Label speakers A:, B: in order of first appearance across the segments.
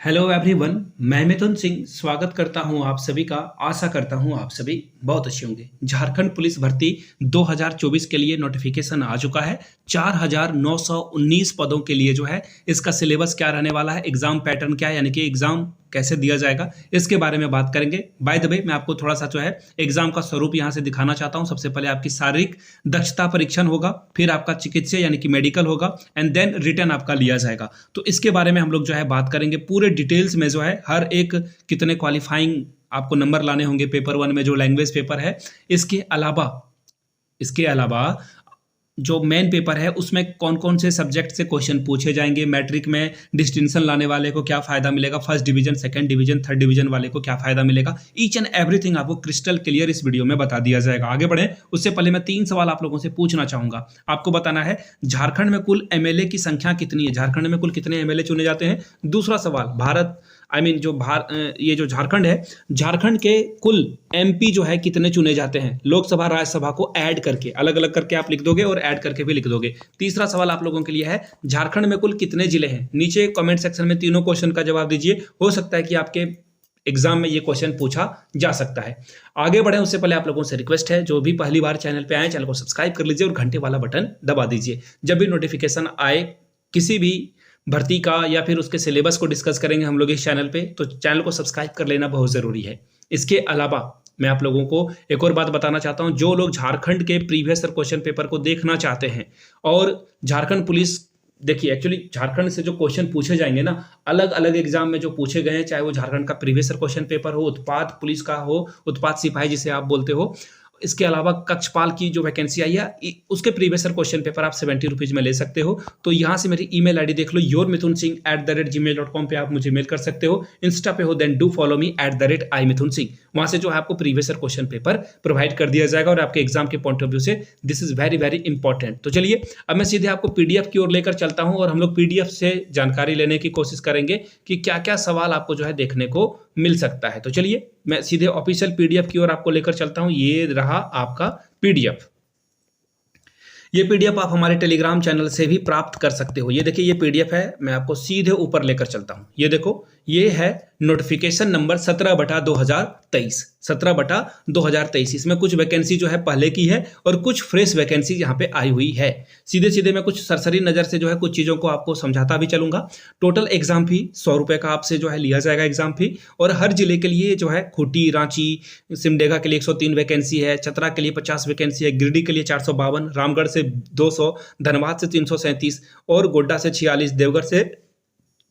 A: Hello everyone, मैं मिथुन सिंह स्वागत करता हूं आप सभी का। आशा करता हूं आप सभी बहुत अच्छे होंगे। झारखंड पुलिस भर्ती 2024 के लिए नोटिफिकेशन आ चुका है। 4,919 पदों के लिए जो है इसका सिलेबस क्या रहने वाला है, एग्जाम पैटर्न क्या है, यानी कि एग्जाम कैसे दिया जाएगा, इसके बारे में बात करेंगे। बाय द वे, मैं आपको थोड़ा सा जो है एग्जाम का स्वरूप यहां से दिखाना चाहता हूं। सबसे पहले आपकी शारीरिक दक्षता परीक्षण होगा, फिर आपका चिकित्सीय यानी कि मेडिकल होगा, एंड देन रिटर्न आपका लिया जाएगा। तो इसके बारे में हम लोग जो है बात करेंगे पूरे डिटेल्स में। जो है हर एक कितने क्वालिफाइंग आपको नंबर लाने होंगे पेपर 1 में जो लैंग्वेज पेपर है, इसके अलावा जो मेन पेपर है उसमें कौन कौन से सब्जेक्ट से क्वेश्चन पूछे जाएंगे, मैट्रिक में डिस्टिंक्शन लाने वाले को क्या फायदा मिलेगा, first division, second division, third division वाले को क्या फायदा मिलेगा, ईच एंड एवरीथिंग आपको क्रिस्टल क्लियर इस वीडियो में बता दिया जाएगा। आगे बढ़े उससे पहले मैं 3 सवाल आप लोगों से पूछना चाहूंगा। आपको बताना है झारखंड में कुल एमएलए की संख्या कितनी है, झारखंड में कुल कितने एमएलए चुने जाते हैं। दूसरा सवाल, ये जो झारखंड है, झारखंड के कुल एमपी जो है कितने चुने जाते हैं, लोकसभा राज्यसभा को ऐड करके, अलग अलग करके आप लिख दोगे और ऐड करके भी लिख दोगे। तीसरा सवाल आप लोगों के लिए है, झारखंड में कुल कितने जिले हैं। नीचे कमेंट सेक्शन में तीनों क्वेश्चन का जवाब दीजिए, हो सकता है कि आपके एग्जाम में ये क्वेश्चन पूछा जा सकता है। आगे बढ़े उससे पहले आप लोगों से रिक्वेस्ट है, जो भी पहली बार चैनल पे आए चैनल को सब्सक्राइब कर लीजिए और घंटे वाला बटन दबा दीजिए। जब भी नोटिफिकेशन आए किसी भी भर्ती का या फिर उसके सिलेबस को डिस्कस करेंगे हम लोग इस चैनल पे, तो चैनल को सब्सक्राइब कर लेना बहुत ज़रूरी है। इसके अलावा मैं आप लोगों को एक और बात बताना चाहता हूं, जो लोग झारखंड के प्रीवियस क्वेश्चन पेपर को देखना चाहते हैं और झारखंड पुलिस, देखिए एक्चुअली झारखंड से जो क्वेश्चन पूछे जाएंगे ना, अलग अलग एग्जाम में जो पूछे गए हैं, चाहे वो झारखंड का प्रीवियस क्वेश्चन पेपर हो, उत्पाद पुलिस का हो, उत्पाद सिपाही जिसे आप बोलते हो, इसके अलावा कक्षपाल की जो वैकेंसी आई है उसके प्रीवियस क्वेश्चन पेपर आप 70 रुपीज़ में ले सकते हो। तो यहाँ से मेरी ईमेल आईडी देख लो, yourmithunsingh@gmail.com पे आप मुझे मेल कर सकते हो। इंस्टा पे हो then do follow me @imithunsingh। वहाँ से जो है आपको प्रीवियस क्वेश्चन पेपर प्रोवाइड कर दिया जाएगा और आपके एग्जाम के पॉइंट ऑफ व्यू से this is very very important. तो चलिए अब मैं सीधे आपको पीडीएफ की ओर लेकर चलता हूँ और हम लोग पीडीएफ से जानकारी लेने की कोशिश करेंगे कि क्या क्या सवाल आपको जो है देखने को मिल सकता है। तो चलिए मैं सीधे ऑफिशियल पीडीएफ की ओर आपको लेकर चलता हूं। ये रहा आपका पीडीएफ। ये पीडीएफ आप हमारे टेलीग्राम चैनल से भी प्राप्त कर सकते हो। ये देखिए ये पीडीएफ है, मैं आपको सीधे ऊपर लेकर चलता हूं। ये देखो, ये है नोटिफिकेशन नंबर 17/2023, 17/2023। इसमें कुछ वैकेंसी जो है पहले की है और कुछ फ्रेश वैकेंसी यहाँ पे आई हुई है। सीधे सीधे मैं कुछ सरसरी नज़र से जो है कुछ चीज़ों को आपको समझाता भी चलूंगा। टोटल एग्जाम फी 100 रुपये का आपसे जो है लिया जाएगा एग्जाम फी, और हर जिले के लिए जो है खूंटी, रांची, सिमडेगा के लिए 103 वैकेंसी है, चतरा के लिए 50 वैकेंसी है, गिरिडीह के लिए 452, रामगढ़ से 200, धनबाद से 337 और गोड्डा से 46, देवघर से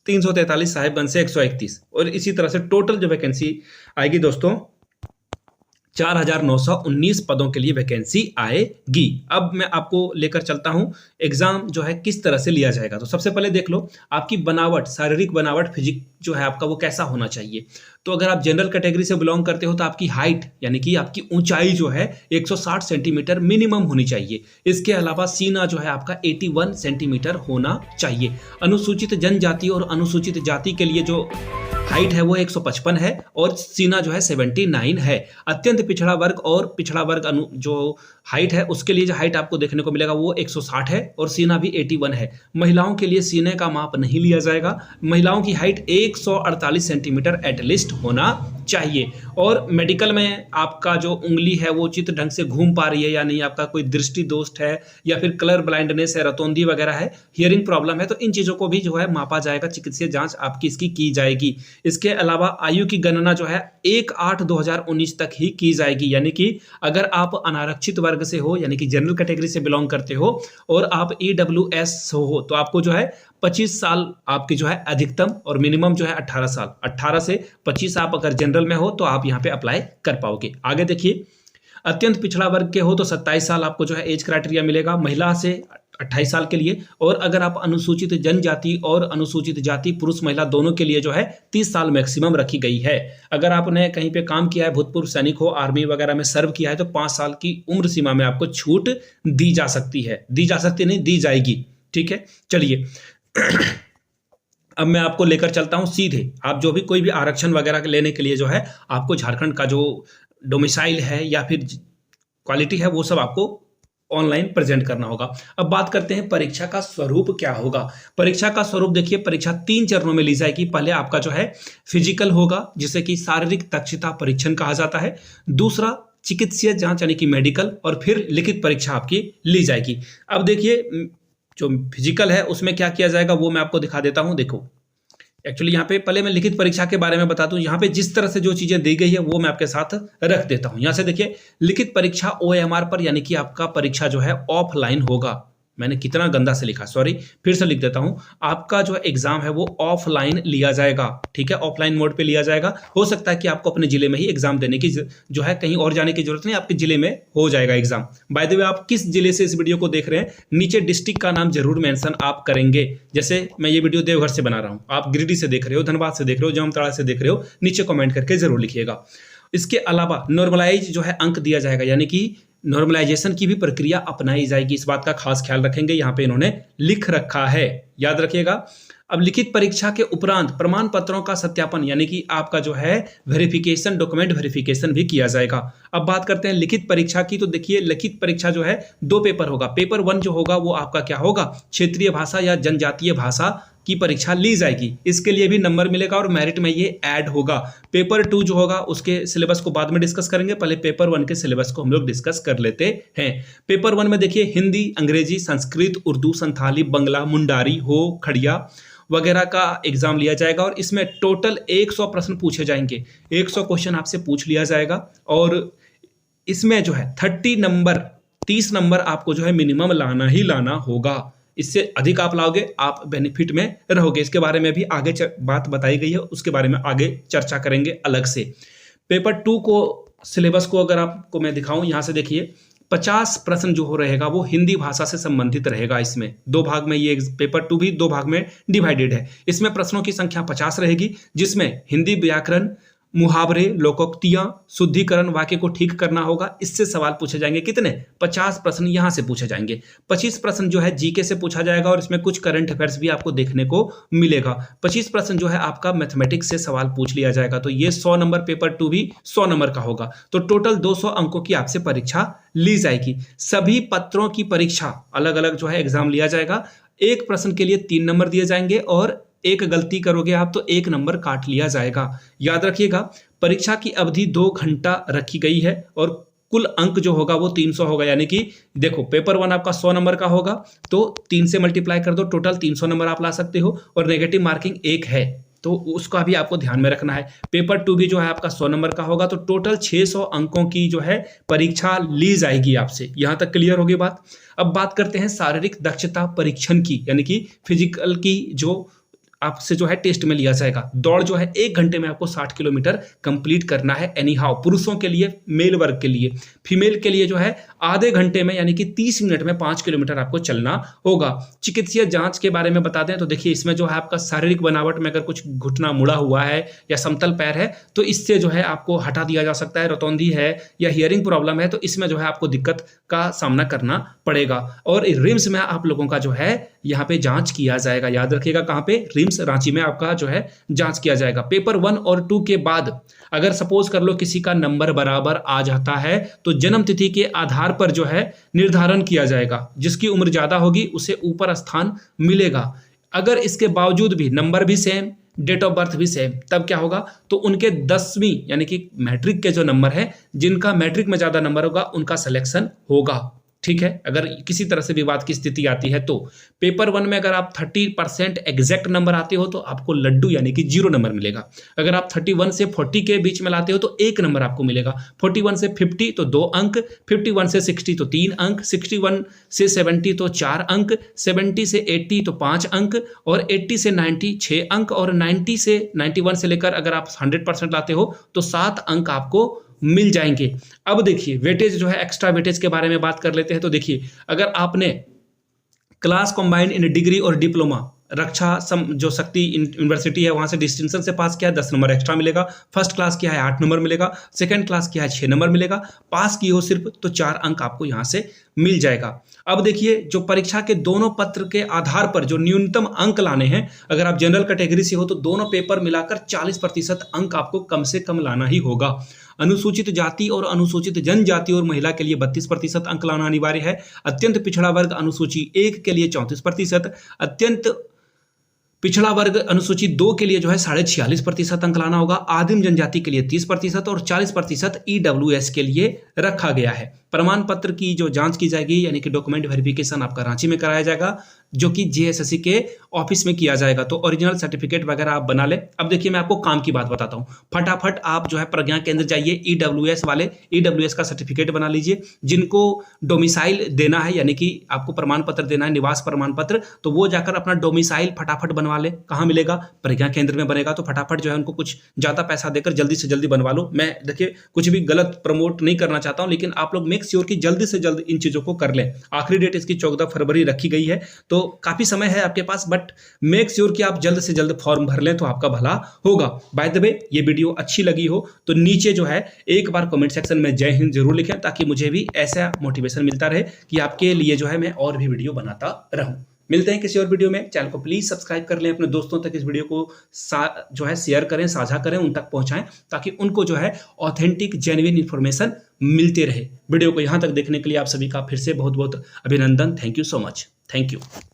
A: 343, साहिबगंज से 131, और इसी तरह से टोटल जो वैकेंसी आएगी दोस्तों 4,919 पदों के लिए वैकेंसी आएगी। अब मैं आपको लेकर चलता हूं एग्जाम जो है किस तरह से लिया जाएगा। तो सबसे पहले देख लो आपकी बनावट, शारीरिक बनावट, फिजिक जो है आपका वो कैसा होना चाहिए। तो अगर आप जनरल कैटेगरी से बिलोंग करते हो तो आपकी हाइट यानी कि आपकी ऊंचाई जो है 160 सेंटीमीटर मिनिमम होनी चाहिए। इसके अलावा सीना जो है आपका 81 सेंटीमीटर होना चाहिए। अनुसूचित जनजाति और अनुसूचित जाति के लिए जो हाइट है वो 155 है और सीना जो है 79 है। अत्यंत पिछड़ा वर्ग और पिछड़ा वर्ग जो हाइट है उसके लिए जो हाइट आपको देखने को मिलेगा वो 160 है और सीना भी 81 है। महिलाओं के लिए सीने का माप नहीं लिया जाएगा। महिलाओं की हाइट 148 सेंटीमीटर एटलीस्ट होना चाहिए। और मेडिकल में आपका जो उंगली है वो उचित ढंग से घूम पा रही है या नहीं, आपका कोई दृष्टि दोष है या फिर कलर ब्लाइंडनेस है, रतौंधी वगैरह है, हियरिंग प्रॉब्लम है, तो इन चीज़ों को भी जो है मापा जाएगा, चिकित्सीय जांच आपकी इसकी की जाएगी। इसके अलावा आयु की गणना जो है 1/8/2019 तक ही की जाएगी। यानी कि अगर आप अनारक्षित वर्ग से हो यानी कि जनरल कैटेगरी से बिलोंग करते हो और आप EWS हो तो आपको जो है 25 साल आपकी जो है अधिकतम, और मिनिमम जो है 18 साल, 18 से 25 आप अगर जनरल में हो तो आप यहाँ पे अप्लाई कर पाओगे। आगे देखिए, अत्यंत पिछड़ा वर्ग के हो तो 27 साल आपको जो है एज क्राइटेरिया मिलेगा, महिला से 28 साल के लिए, और अगर आप अनुसूचित जनजाति और अनुसूचित जाति पुरुष महिला दोनों के लिए जो है 30 साल मैक्सिमम रखी गई है। अगर आपने कहीं पे काम किया है, भूतपूर्व सैनिक हो, आर्मी वगैरह में सर्व किया है तो 5 साल की उम्र सीमा में आपको छूट दी जा सकती है, नहीं दी जाएगी। ठीक है, चलिए अब मैं आपको लेकर चलता हूं सीधे, आप जो भी कोई भी आरक्षण वगैरह लेने के लिए जो है आपको झारखंड का जो डोमिसाइल है या फिर क्वालिटी है वो सब आपको ऑनलाइन प्रेजेंट करना होगा। अब बात करते हैं परीक्षा का स्वरूप क्या होगा। परीक्षा का स्वरूप देखिए, परीक्षा 3 चरणों में ली जाएगी। पहले आपका जो है फिजिकल होगा, जिसे कि शारीरिक दक्षता परीक्षण कहा जाता है। दूसरा चिकित्सीय जांच यानी कि मेडिकल, और फिर लिखित परीक्षा आपकी ली जाएगी। अब देखिए जो फिजिकल है उसमें क्या किया जाएगा वो मैं आपको दिखा देता हूं। देखो एक्चुअली यहाँ पे पहले मैं लिखित परीक्षा के बारे में बता दूं। यहाँ पे जिस तरह से जो चीजें दी गई है वो मैं आपके साथ रख देता हूं। यहाँ से देखिए, लिखित परीक्षा OMR पर, यानी कि आपका परीक्षा जो है ऑफलाइन होगा। मैंने कितना गंदा से लिखा, सॉरी, फिर से लिख देता हूं। आपका जो एग्जाम है वो ऑफलाइन लिया जाएगा, ठीक है, ऑफलाइन मोड पे लिया जाएगा। हो सकता है कि आपको अपने जिले में ही एग्जाम देने की जो है, कहीं और जाने की जरूरत नहीं, आपके जिले में हो जाएगा एग्जाम। बाय द वे, आप किस जिले से इस वीडियो को देख रहे हैं, नीचे डिस्ट्रिक्ट का नाम जरूर मेंशन आप करेंगे। जैसे मैं ये वीडियो देवघर से बना रहा हूं, आप गिरिडीह से देख रहे हो, धनबाद से देख रहे हो, जामताड़ा से देख रहे हो, नीचे कमेंट करके जरूर लिखिएगा। इसके अलावा नॉर्मलाइज जो है अंक दिया जाएगा, यानी कि नॉर्मलाइजेशन की भी प्रक्रिया अपनाई जाएगी। इस बात का खास ख्याल रखेंगे, यहाँ पे इन्होंने लिख रखा है, याद रखिएगा। अब लिखित परीक्षा के उपरांत प्रमाण पत्रों का सत्यापन, यानी कि आपका जो है वेरिफिकेशन, डॉक्यूमेंट वेरिफिकेशन भी किया जाएगा। अब बात करते हैं लिखित परीक्षा की। तो देखिए, लिखित परीक्षा जो है 2 पेपर होगा। पेपर 1 जो होगा वो आपका क्या होगा, क्षेत्रीय भाषा या जनजातीय भाषा की परीक्षा ली जाएगी। इसके लिए भी नंबर मिलेगा और मेरिट में ये ऐड होगा। पेपर 2 जो होगा उसके सिलेबस को बाद में डिस्कस करेंगे, पहले पेपर 1 के सिलेबस को हम लोग डिस्कस कर लेते हैं। पेपर 1 में देखिए हिंदी, अंग्रेजी, संस्कृत, उर्दू, संथाली, बंगला, मुंडारी, हो, खड़िया वगैरह का एग्जाम लिया जाएगा और इसमें टोटल 100 प्रश्न पूछे जाएंगे। 100 क्वेश्चन आपसे पूछ लिया जाएगा और इसमें जो है 30 नंबर आपको जो है मिनिमम लाना ही लाना होगा। इससे अधिक आप लाओगे, आप बेनिफिट में रहोगे। इसके बारे में भी आगे बात बताई गई है, उसके बारे में आगे चर्चा करेंगे अलग से। पेपर 2 को सिलेबस को अगर आपको मैं दिखाऊं, यहां से देखिए 50 प्रश्न जो हो रहेगा वो हिंदी भाषा से संबंधित रहेगा। इसमें 2 भाग में, ये पेपर 2 भी 2 भाग में डिवाइडेड है। इसमें प्रश्नों की संख्या 50 रहेगी, जिसमें हिंदी व्याकरण, मुहावरे, लोकोक्तियां, शुद्धिकरण, वाक्य को ठीक करना होगा। इससे सवाल पूछे जाएंगे। कितने? 50 प्रश्न यहां से पूछे जाएंगे। 25 प्रश्न जो है जीके से पूछा जाएगा और इसमें कुछ करंट अफेयर्स भी आपको देखने को मिलेगा। 25 प्रश्न जो है आपका मैथमेटिक्स से सवाल पूछ लिया जाएगा। तो ये 100 नंबर, पेपर 2 भी 100 नंबर का होगा। तो टोटल 200 अंकों की आपसे परीक्षा ली जाएगी। सभी पत्रों की परीक्षा अलग अलग जो है एग्जाम लिया जाएगा। एक प्रश्न के लिए 3 नंबर दिए जाएंगे और एक गलती करोगे आप तो 1 नंबर काट लिया जाएगा। याद रखिएगा, परीक्षा की अवधि 2 घंटा रखी गई है और कुल अंक जो होगा वो 300 होगा। यानी कि देखो, पेपर 1 आपका 100 नंबर का होगा तो 3 से मल्टीप्लाई कर दो, टोटल 300 नंबर आप ला सकते हो। और नेगेटिव मार्किंग 1 है तो उसका भी आपको ध्यान में रखना है। पेपर 2 भी जो है आपका 100 नंबर का होगा तो टोटल 600 अंकों की जो है परीक्षा ली जाएगी आपसे। यहां तक क्लियर होगी बात। अब बात करते हैं शारीरिक दक्षता परीक्षण की, यानी कि फिजिकल की, जो आपसे जो है टेस्ट में लिया जाएगा। दौड़ जो है 1 घंटे में आपको 60 किलोमीटर कंप्लीट करना है एनी हाउ, पुरुषों के लिए, मेल वर्ग के लिए। फीमेल के लिए जो है आधे घंटे में यानी कि 30 मिनट में 5 किलोमीटर आपको चलना होगा। चिकित्सीय जांच के बारे में बता दें तो देखिए, इसमें जो है आपका शारीरिक बनावट में अगर कुछ घुटना मुड़ा हुआ है या समतल पैर है तो इससे जो है आपको हटा दिया जा सकता है। रतौंधी है या हियरिंग प्रॉब्लम है तो इसमें जो है आपको दिक्कत का सामना करना पड़ेगा। और रिम्स में आप लोगों का जो है यहाँ पे जांच किया जाएगा। याद रखिएगा, कहाँ पे? रिम्स रांची में आपका जो है जांच किया जाएगा। पेपर 1 और 2 के बाद अगर सपोज कर लो किसी का नंबर बराबर आ जाता है तो जन्म तिथि के आधार पर जो है निर्धारण किया जाएगा। जिसकी उम्र ज्यादा होगी उसे ऊपर स्थान मिलेगा। अगर इसके बावजूद भी नंबर भी सेम, डेट ऑफ बर्थ भी सेम, तब क्या होगा? तो उनके 10वीं यानी कि मैट्रिक के जो नंबर है, जिनका मैट्रिक में ज्यादा नंबर होगा उनका सिलेक्शन होगा। ठीक है, अगर किसी तरह से विवाद की स्थिति आती है तो। पेपर 1 में अगर आप 30% एग्जैक्ट नंबर आते हो तो आपको लड्डू यानी कि 0 नंबर मिलेगा। अगर आप 31 से 40 के बीच में लाते हो तो 1 नंबर आपको मिलेगा। 41 से 50 तो 2 अंक, 51 से 60 तो 3 अंक, 61 से 70 तो 4 अंक, 70 से 80 तो 5 अंक और 80 से 90 6 अंक और 90 से 91 से लेकर अगर आप 100% लाते हो तो 7 अंक आपको मिल जाएंगे। अब देखिए, वेटेज जो है, एक्स्ट्रा वेटेज के बारे में बात कर लेते हैं। तो देखिए, अगर आपने क्लास कॉम्बाइंड इन डिग्री और डिप्लोमा, रक्षा जो शक्ति यूनिवर्सिटी है वहां से डिस्टिंक्शन से पास किया, 10 नंबर एक्स्ट्रा मिलेगा। फर्स्ट क्लास किया है 8 नंबर मिलेगा। सेकंड क्लास किया है 6 नंबर मिलेगा। पास की हो सिर्फ तो 4 अंक आपको यहां से मिल जाएगा। अब देखिए, जो परीक्षा के दोनों पत्र के आधार पर जो न्यूनतम अंक लाने हैं, अगर आप जनरल कैटेगरी से हो तो दोनों पेपर मिलाकर 40% अंक आपको कम से कम लाना ही होगा। अनुसूचित जाति और अनुसूचित जनजाति और महिला के लिए 32% अंक लाना अनिवार्य है। अत्यंत पिछड़ा वर्ग अनुसूची 1 के लिए 34%, अत्यंत पिछड़ा वर्ग अनुसूची 2 के लिए जो है 46.5% अंक लाना होगा। आदिम जनजाति के लिए 30% और 40% ईडब्ल्यूएस के लिए रखा गया है। प्रमाण पत्र की जो जांच की जाएगी यानी कि डॉक्यूमेंट वेरिफिकेशन आपका रांची में कराया जाएगा, जो कि जेएसएससी के ऑफिस में किया जाएगा। तो ओरिजिनल सर्टिफिकेट वगैरह आप बना लें। अब देखिए मैं आपको काम की बात बताता हूँ। फटाफट आप जो है प्रज्ञा केंद्र जाइए, ईडब्ल्यूएस वाले ईडब्ल्यूएस का सर्टिफिकेट बना लीजिए। जिनको डोमिसाइल देना है यानी कि आपको प्रमाण पत्र देना है, निवास प्रमाण पत्र, तो वो जाकर अपना डोमिसाइल फटाफट बनवा ले। कहाँ मिलेगा? प्रज्ञा केंद्र में बनेगा। तो फटाफट जो है उनको कुछ ज़्यादा पैसा देकर जल्दी से जल्दी बनवा लो। मैं देखिए कुछ भी गलत प्रमोट नहीं करना चाहता हूँ, लेकिन आप लोग मेक श्योर कि जल्दी से जल्द इन चीज़ों को कर लें। आखिरी डेट इसकी 14 फरवरी रखी गई है, तो काफ़ी समय है आपके पास, बट मेक श्योर कि आप जल्द से जल्द फॉर्म भर लें तो आपका भला होगा। बाय द वे, ये वीडियो अच्छी लगी हो तो नीचे जो है एक बार कमेंट सेक्शन में जय हिंद जरूर लिखें, ताकि मुझे भी ऐसा मोटिवेशन मिलता रहे कि आपके लिए जो है मैं और भी वीडियो बनाता रहूं। मिलते हैं किसी और वीडियो में। चैनल को प्लीज सब्सक्राइब कर लें, अपने दोस्तों तक इस वीडियो को जो है शेयर करें, साझा करें, उन तक पहुंचाएं, ताकि उनको जो है ऑथेंटिक जेन्युइन इंफॉर्मेशन मिलते रहे। वीडियो को यहां तक देखने के लिए आप सभी का फिर से बहुत बहुत अभिनंदन। Thank you so much. Thank you.